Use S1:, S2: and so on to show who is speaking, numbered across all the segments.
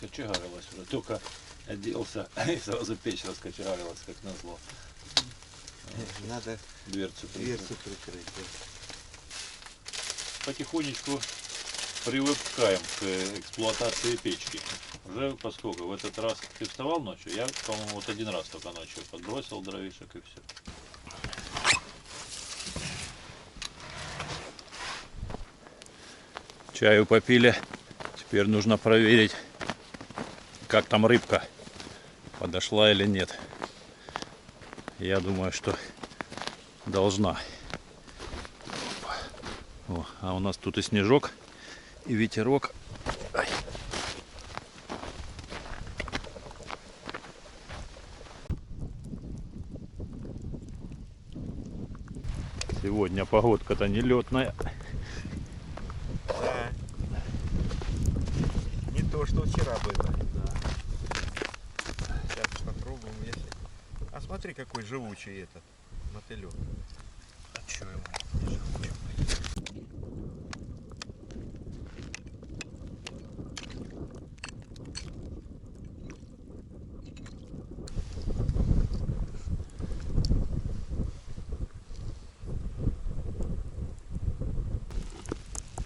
S1: раскочегарилась уже. Только оделся, и сразу печь раскочегарилась, как назло.
S2: Надо
S1: Дверцу
S2: прикрыть.
S1: Потихонечку привыкаем к эксплуатации печки. Уже поскольку в этот раз ты вставал ночью, я, по-моему, вот один раз только ночью подбросил дровишек и все. Чаю попили. Теперь нужно проверить, как там рыбка. Подошла или нет. Я думаю, что должна. О, а у нас тут и снежок, и ветерок. Ай. Сегодня погодка-то нелетная.
S2: Да. Не то, что вчера было.
S1: Да.
S2: Сейчас попробуем, если... А смотри, какой живучий этот мотылек.
S1: А что ему не живучий?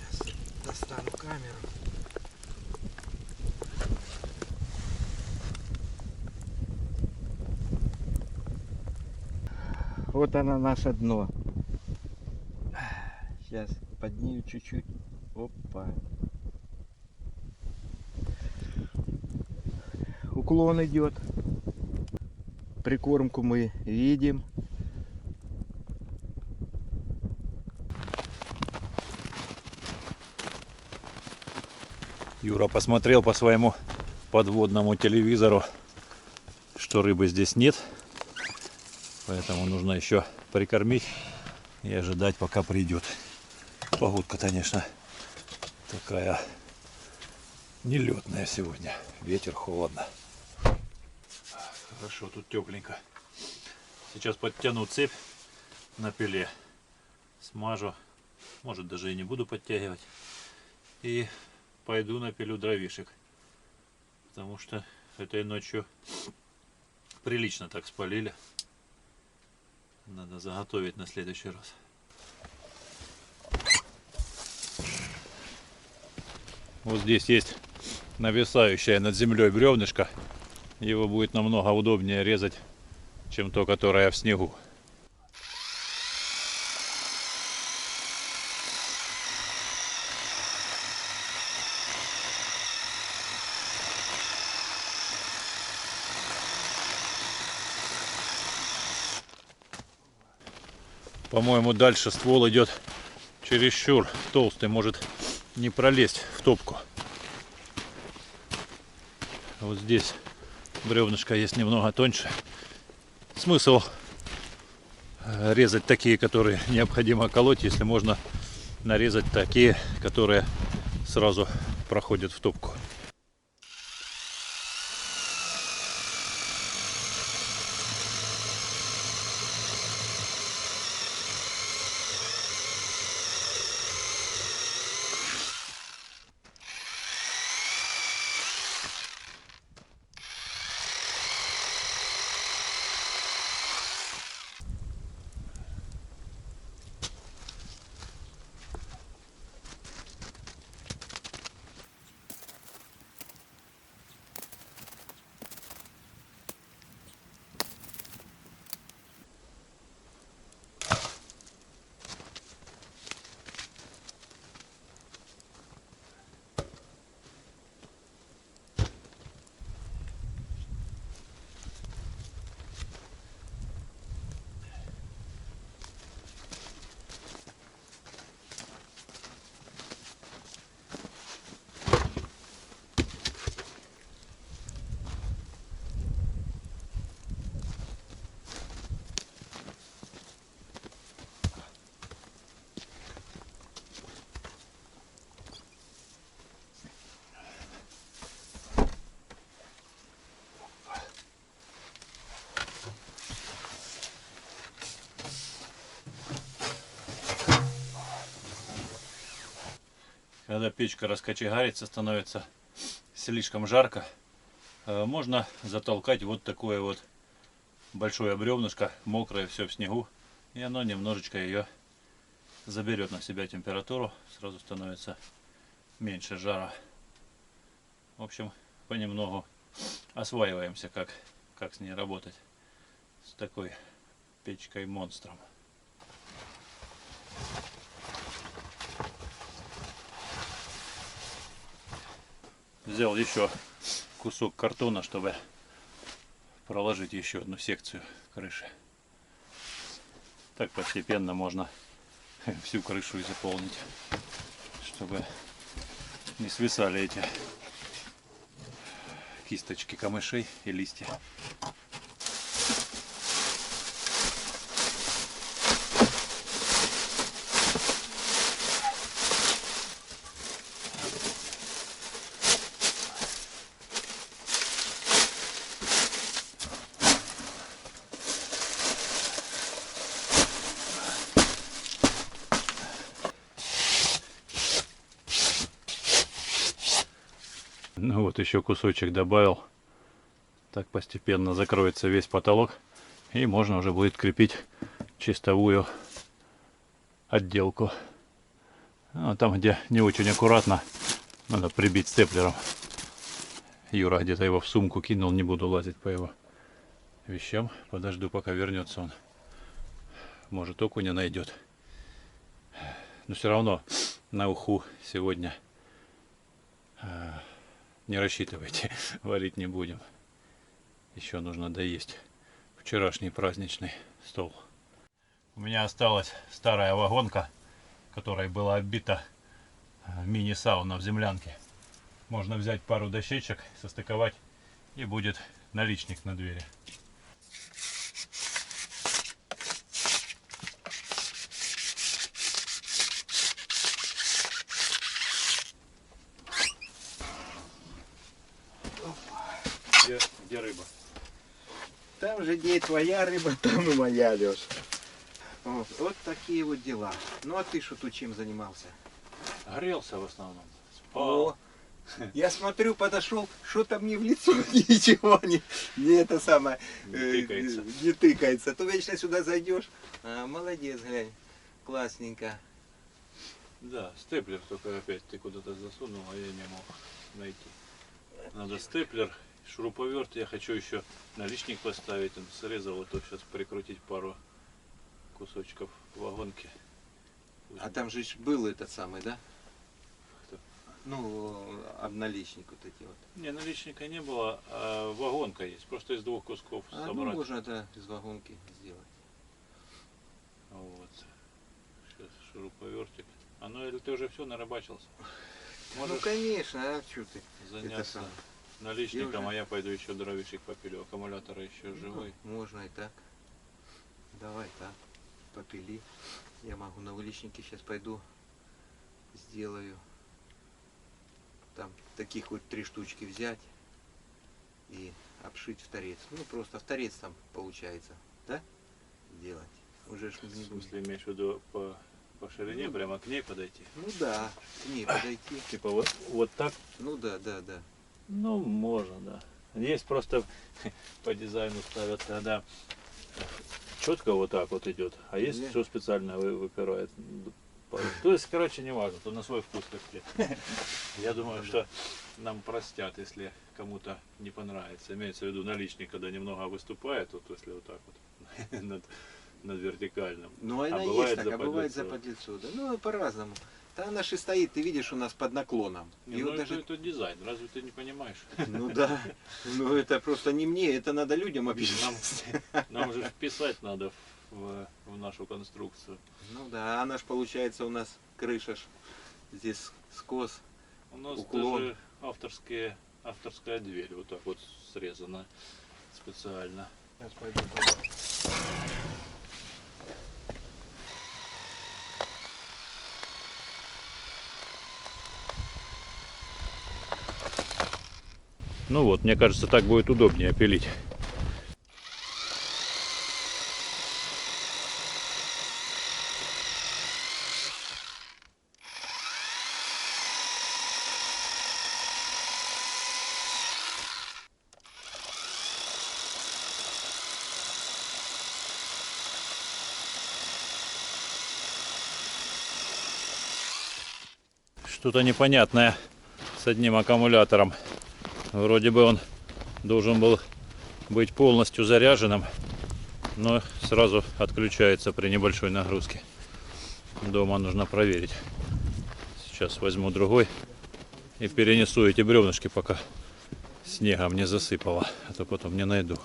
S2: Сейчас достану камеру. Вот она, наше дно. Сейчас подниму чуть-чуть. Опа. Уклон идет. Прикормку мы видим.
S1: Юра посмотрел по своему подводному телевизору, что рыбы здесь нет. Поэтому нужно еще прикормить и ожидать, пока придет. Погодка, конечно, такая нелетная сегодня. Ветер, холодно. Хорошо, тут тепленько. Сейчас подтяну цепь на пиле. Смажу. Может, даже и не буду подтягивать. И пойду напилю дровишек. Потому что этой ночью прилично так спалили. Надо заготовить на следующий раз. Вот здесь есть нависающее над землей бревнышко. Его будет намного удобнее резать, чем то, которое в снегу. По-моему, дальше ствол идет чересчур толстый, может не пролезть в топку. Вот здесь бревнышко есть немного тоньше. Смысл резать такие, которые необходимо колоть, если можно нарезать такие, которые сразу проходят в топку. Когда печка раскочегарится, становится слишком жарко, можно затолкать вот такое вот большое бревнышко, мокрое, все в снегу, и оно немножечко ее заберет на себя температуру, сразу становится меньше жара. В общем, понемногу осваиваемся, как с ней работать, с такой печкой монстром. Взял еще кусок картона, чтобы проложить еще одну секцию крыши. Так постепенно можно всю крышу и заполнить, чтобы не свисали эти кисточки камышей и листья. Ну вот еще кусочек добавил. Так постепенно закроется весь потолок. И можно уже будет крепить чистовую отделку. А там, где не очень аккуратно, надо прибить степлером. Юра где-то его в сумку кинул, не буду лазить по его вещам. Подожду, пока вернется он. Может, окуня найдет. Но все равно на уху сегодня не рассчитывайте, варить не будем. Еще нужно доесть вчерашний праздничный стол. У меня осталась старая вагонка, которой была оббита мини-сауна в землянке. Можно взять пару дощечек, состыковать, и будет наличник на двери. Где рыба?
S2: Там же где и твоя рыба, там и моя, Леш. Вот такие вот дела. Ну а ты что тут чем занимался?
S1: Грелся в основном. Спал.
S2: О, я смотрю, подошел, что-то мне в лицо ничего не это самое
S1: Не тыкается.
S2: не тыкается. То вечно сюда зайдешь. Молодец, глянь. Классненько.
S1: Да, степлер только опять ты куда-то засунул, а я не мог найти. Надо степлер, шуруповерт. Я хочу еще наличник поставить. Он срезал, вот сейчас прикрутить пару кусочков вагонки.
S2: А там же был этот самый, да?
S1: Кто?
S2: Ну, обналичник вот эти вот.
S1: Не, наличника не было, а вагонка есть. Просто из двух кусков
S2: Ну
S1: собрать.
S2: можно, да, из вагонки сделать.
S1: Вот. Сейчас шуруповертик. А ну или ты уже все нарыбачился?
S2: Ну
S1: Можешь
S2: конечно, а что ты?
S1: заняться
S2: самое.
S1: наличником,
S2: Я уже-
S1: а я пойду еще дровишек попилю. Аккумулятор еще живой.
S2: Можно и так. Давай так. Попили. Я могу на выличнике сейчас пойду. Сделаю. Там таких вот 3 штучки взять. И обшить в торец. Ну просто в торец там получается. Да? Сделать. Уже ж
S1: В
S2: не будет.
S1: смысле, имеешь в виду по ширине,
S2: Ну,
S1: прямо к ней подойти?
S2: Ну да. К ней подойти.
S1: Типа вот так?
S2: Ну да, да, да.
S1: Ну, можно, да. Есть просто по дизайну ставят, когда четко вот так вот идет, а есть
S2: Да.
S1: что специально выпирает. То есть, короче, не важно, то на свой вкус как-то. Я думаю, что нам простят, если кому-то не понравится. Имеется в виду наличник, когда немного выступает, вот если вот так вот над вертикальным.
S2: Ну она
S1: бывает
S2: есть так,
S1: за
S2: а бывает за
S1: подлицо.
S2: подлицо. Да, ну по-разному. Там она же стоит, ты видишь, у нас под наклоном.
S1: Не,
S2: И
S1: ну
S2: вот даже...
S1: это дизайн, разве ты не понимаешь?
S2: Ну да. Ну это просто не мне, это надо людям объяснить.
S1: Нам же вписать надо в нашу конструкцию.
S2: Ну да, она ж получается у нас крыша ж здесь скос.
S1: У нас
S2: Уклон.
S1: даже авторская дверь вот так вот срезана специально.
S2: Сейчас пойду.
S1: Ну вот, мне кажется, так будет удобнее пилить. что-то непонятное с одним аккумулятором. Вроде бы он должен был быть полностью заряженным, но сразу отключается при небольшой нагрузке. Дома нужно проверить. Сейчас возьму другой и перенесу эти бревнышки, пока снегом не засыпало, а то потом не найду.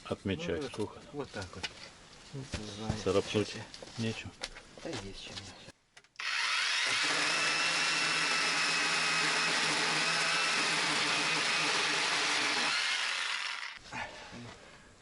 S1: Отмечать
S2: Ну,
S1: сколько.
S2: Вот так вот. Не знаю,
S1: Царапнуть
S2: чё
S1: нечего.
S2: Да есть чем.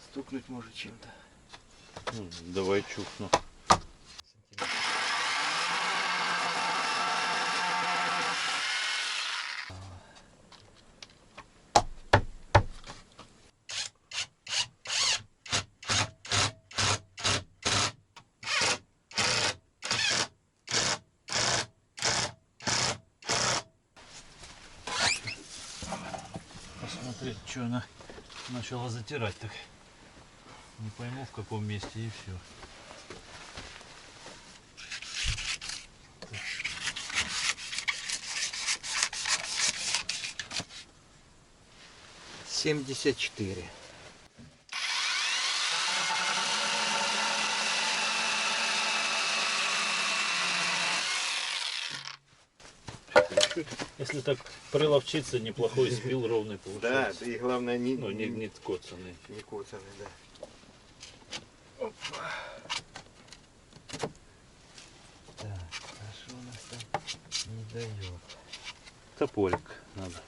S2: Стукнуть может чем-то.
S1: Ну, давай чухну. Посмотреть, что она начала затирать так. Не пойму в каком месте и все.
S2: 74.
S1: Если так приловчиться, неплохой спил ровный
S2: Да,
S1: получается.
S2: и главное не,
S1: Ну, не коцанный.
S2: не коцанный, да. Так, а что у нас там не дает?
S1: Топорик надо.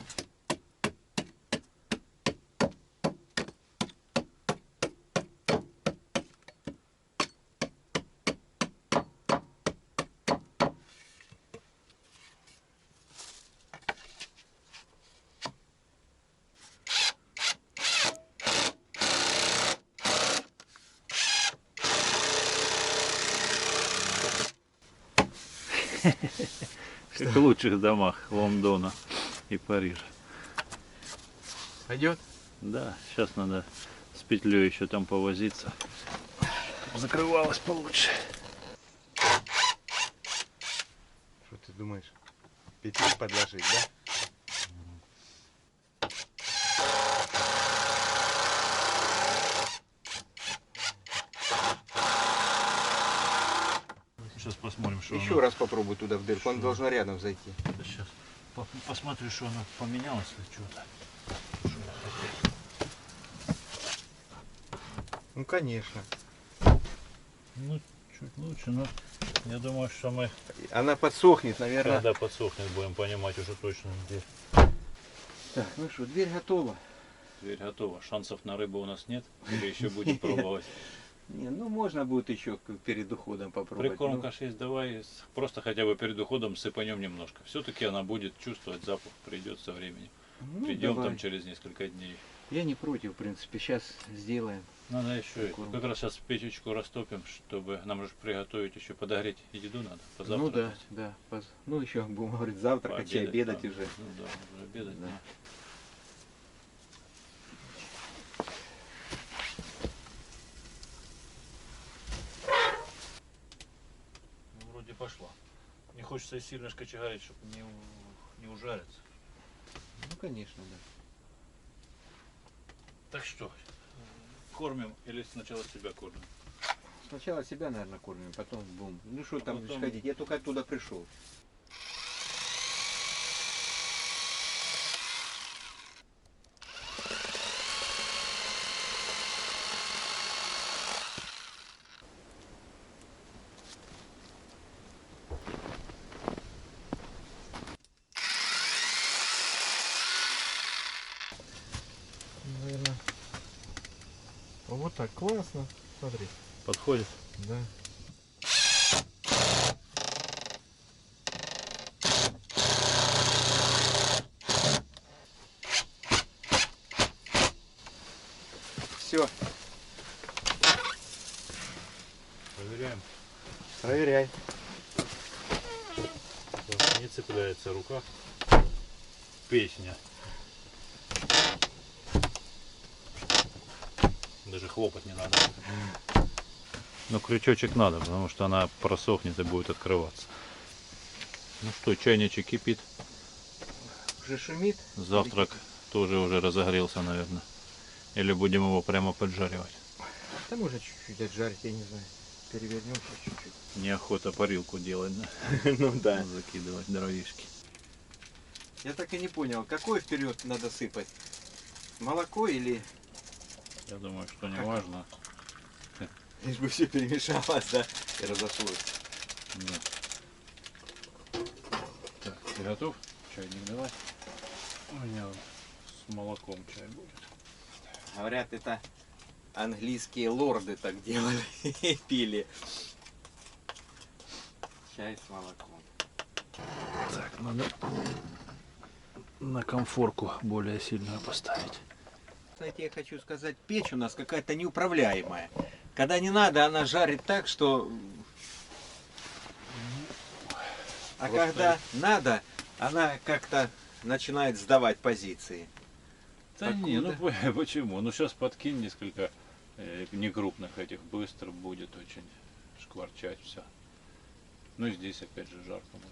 S1: Как в лучших домах Лондона и Парижа.
S2: Пойдет?
S1: Да, сейчас надо с петлей еще там повозиться. Закрывалось получше.
S2: Что ты думаешь? Петлю подложить, да?
S1: Сейчас посмотрим, что
S2: Еще раз попробуй туда в дырку, он должен рядом зайти.
S1: Сейчас посмотрю, что она поменялась или что-то.
S2: Ну конечно.
S1: Ну, чуть лучше, но я думаю, что мы,
S2: Она подсохнет, наверное.
S1: когда подсохнет, будем понимать уже точно, где.
S2: Так, ну что, дверь готова.
S1: Дверь готова. Шансов на рыбу у нас нет. Или еще будем пробовать.
S2: Не, ну можно будет еще перед уходом попробовать.
S1: Прикормка 6 давай. Просто хотя бы перед уходом сыпанем немножко. Все-таки она будет чувствовать запах. Придет со временем.
S2: Ну,
S1: Придем
S2: давай.
S1: там через несколько дней.
S2: Я не против, в принципе. Сейчас сделаем.
S1: Надо еще
S2: Прикорм.
S1: как раз сейчас печечку растопим, чтобы нам же приготовить еще подогреть и еду надо.
S2: Ну
S1: Позавтракать.
S2: да, да. Ну еще будем говорить завтракать и обедать
S1: да.
S2: уже.
S1: Ну да, уже обедать.
S2: Да.
S1: Да. Ну, вроде пошла. Не хочется и сильно кочегарить, чтобы не ужариться.
S2: Ну конечно, да.
S1: Так что, кормим или сначала себя кормим?
S2: Сначала себя, наверное, кормим, потом будем. Ну что там
S1: потом-
S2: ходить? Я только оттуда пришел. Наверное. Вот так классно. Смотри.
S1: Подходит?
S2: Да. Все.
S1: Проверяем.
S2: Проверяй.
S1: Не цепляется рука. Песня. Даже хлопать не надо. Но крючочек надо, потому что она просохнет и будет открываться. Ну что, чайничек кипит.
S2: Уже шумит.
S1: Завтрак тоже уже разогрелся, наверное. Или будем его прямо поджаривать.
S2: Да можно чуть-чуть отжарить, я не знаю. Перевернем сейчас чуть-чуть.
S1: Неохота парилку делать, да?
S2: Ну да.
S1: Закидывать дровишки.
S2: Я так и не понял, какое вперед надо сыпать? Молоко или...
S1: Я думаю, что не важно.
S2: Лишь бы все перемешалось, да? И разошлось.
S1: Да. Так, ты готов? Чайник давай. У меня с молоком чай будет.
S2: Говорят, это английские лорды так делали и пили. Чай с молоком.
S1: Так, надо на комфорку более сильную поставить.
S2: Знаете, я хочу сказать, печь у нас какая-то неуправляемая. Когда не надо, она жарит так, что... А
S1: Просто
S2: когда надо, она как-то начинает сдавать позиции.
S1: Да не, ну
S2: Откуда?
S1: почему? Ну сейчас подкинь несколько некрупных этих, быстро будет очень шкварчать все. Ну и здесь опять же жарко будет.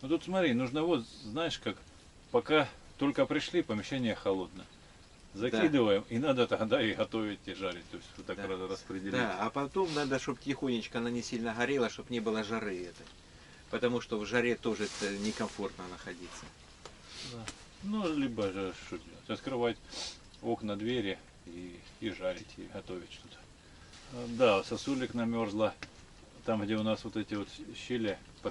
S1: Ну тут смотри, нужно вот, знаешь как, пока только пришли, помещение холодное. Закидываем, и надо тогда и готовить, и жарить. То есть вот так
S2: Да.
S1: распределить.
S2: Да, а потом надо, чтобы тихонечко она не сильно горела, чтобы не было жары этой. Потому что в жаре тоже некомфортно находиться.
S1: Да. Ну, либо же что делать? Открывать окна, двери и жарить, и готовить что-то. Да, сосулек намерзла. Там, где у нас вот эти вот щели по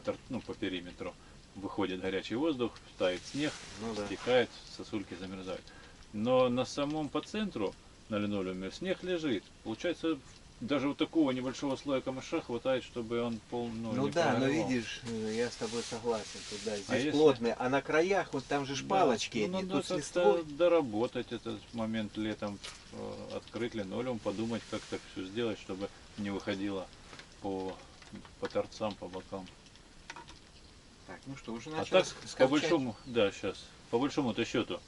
S1: периметру, выходит горячий воздух, тает снег,
S2: Ну да.
S1: стекает, сосульки замерзают. Но на самом по центру, на линолеуме, снег лежит. Получается, даже вот такого небольшого слоя камыша хватает, чтобы он
S2: Ну
S1: не
S2: да, но
S1: прогорел.
S2: видишь, я с тобой согласен. Тут, да, здесь
S1: если-
S2: плотные, а на краях вот там же палочки
S1: Ну,
S2: эти,
S1: надо
S2: тут с
S1: как-то
S2: листвой.
S1: доработать этот момент летом, открыть линолеум, подумать, как так все сделать, чтобы не выходило по торцам, по бокам.
S2: Так, ну что, уже
S1: А
S2: начал
S1: так, по большому, да, сейчас, по большому-то счету,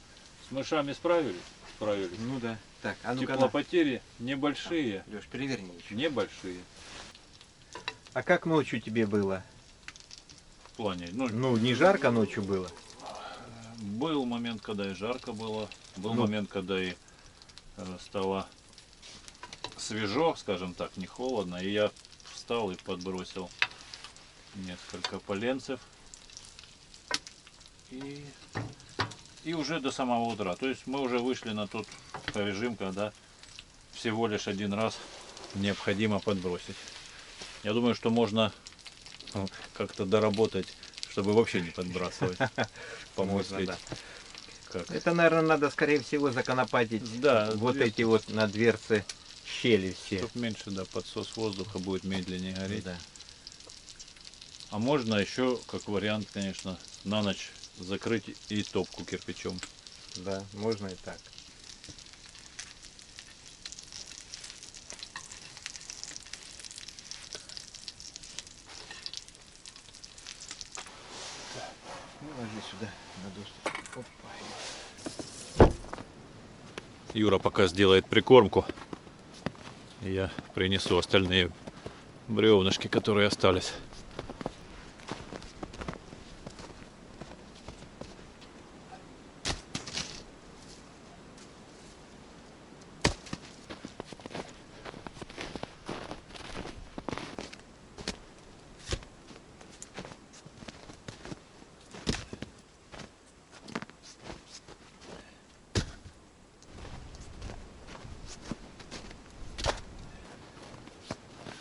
S1: с мышами справились? Справились.
S2: Ну да. Так, а ну-ка,
S1: Теплопотери небольшие,
S2: Леш, переверни еще.
S1: небольшие.
S2: А как ночью тебе было?
S1: В плане, ну,
S2: Ну, не жарко ночью было?
S1: был момент, когда и жарко было, был
S2: Ну.
S1: момент, когда и стало свежо, скажем так, не холодно, и я встал и подбросил несколько поленцев и уже до самого утра. То есть мы уже вышли на тот режим, когда всего лишь один раз необходимо подбросить. Я думаю, что можно как-то доработать, чтобы вообще не подбрасывать. Помочь.
S2: Можно, да.
S1: Как?
S2: Это, наверное, надо, скорее всего, законопатить
S1: Да,
S2: вот
S1: дверцы.
S2: эти вот на дверце щели все.
S1: Чтоб меньше, да, подсос воздуха будет медленнее гореть.
S2: Да.
S1: А можно еще, как вариант, конечно, на ночь закрыть и топку кирпичом.
S2: Да, можно и так. Ну, ложи сюда на доступ. Опа.
S1: Юра пока сделает прикормку. И я принесу остальные бревнышки, которые остались.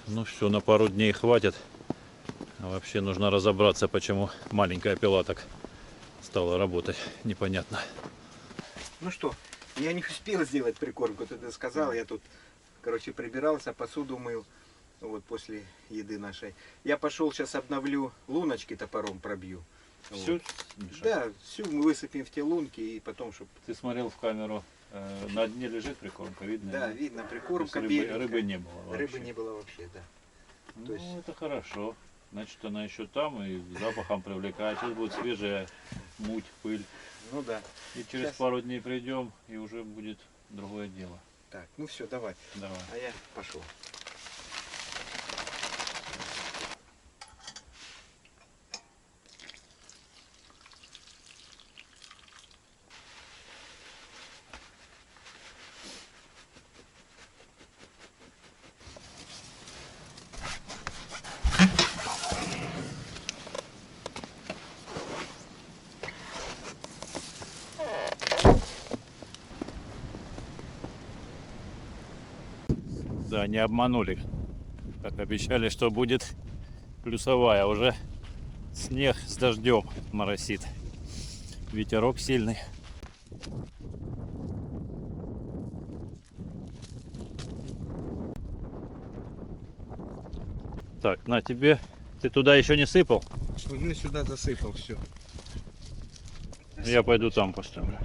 S1: Ну все, на пару дней хватит. А вообще нужно разобраться, почему маленькая пила так стала работать. Непонятно.
S2: Ну что, я не успел сделать прикормку, ты сказал, я тут, короче, прибирался, посуду мыл, вот после еды нашей. Я пошел сейчас обновлю, луночки топором пробью.
S1: Всю,
S2: Вот.
S1: Миша?
S2: Да, всю мы высыпем в те лунки и потом, чтобы...
S1: Ты смотрел в камеру, на дне лежит прикормка, видно?
S2: Да,
S1: нет?
S2: видно,
S1: То есть
S2: прикормка
S1: рыбы
S2: беленькая.
S1: не было вообще.
S2: Рыбы не было вообще, да.
S1: Ну,
S2: То есть-
S1: это хорошо. Значит, она еще там и запахом привлекает. Сейчас будет свежая муть, пыль.
S2: Ну да.
S1: И через
S2: Щас.
S1: пару дней придем, и уже будет другое дело.
S2: Так, ну все, давай.
S1: Давай.
S2: А я пошел.
S1: Да, не обманули. Как обещали, что будет плюсовая. Уже снег с дождем моросит. Ветерок сильный. Так, на тебе. Ты туда еще не сыпал?
S2: Уже сюда засыпал все.
S1: Я пойду там поставлю.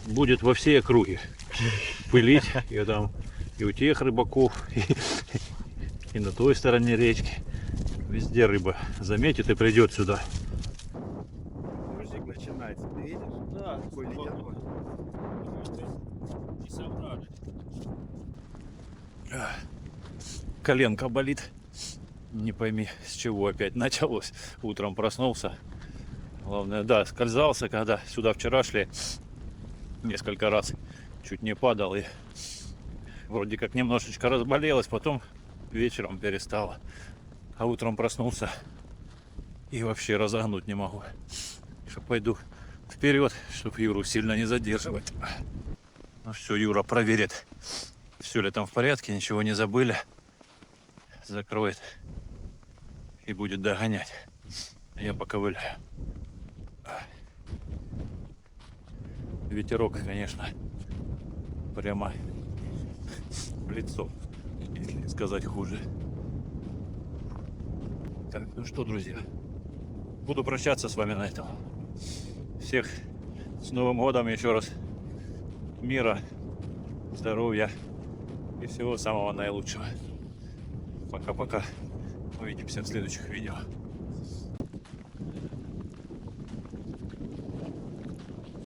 S1: Будет во все округи пылить. И там и у тех рыбаков, и на той стороне речки. Везде рыба заметит и придет сюда.
S2: Дождик начинается, ты видишь?
S1: Да,
S2: Какой ледяной.
S1: Коленка болит. Не пойми, с чего опять началось. Утром проснулся. Главное, да, скользался, когда сюда вчера шли. Несколько раз чуть не падал и вроде как немножечко разболелась, потом вечером перестала. А утром проснулся и вообще разогнуть не могу. Что пойду вперед, чтобы Юру сильно не задерживать. Ну все, Юра проверит, все ли там в порядке, ничего не забыли. Закроет и будет догонять. Я поковыляю. Ветерок, конечно, прямо в лицо, если не сказать хуже. Так, ну что, друзья, буду прощаться с вами на этом. Всех с Новым годом еще раз. Мира, здоровья и всего самого наилучшего. Пока-пока. Увидимся в следующих видео.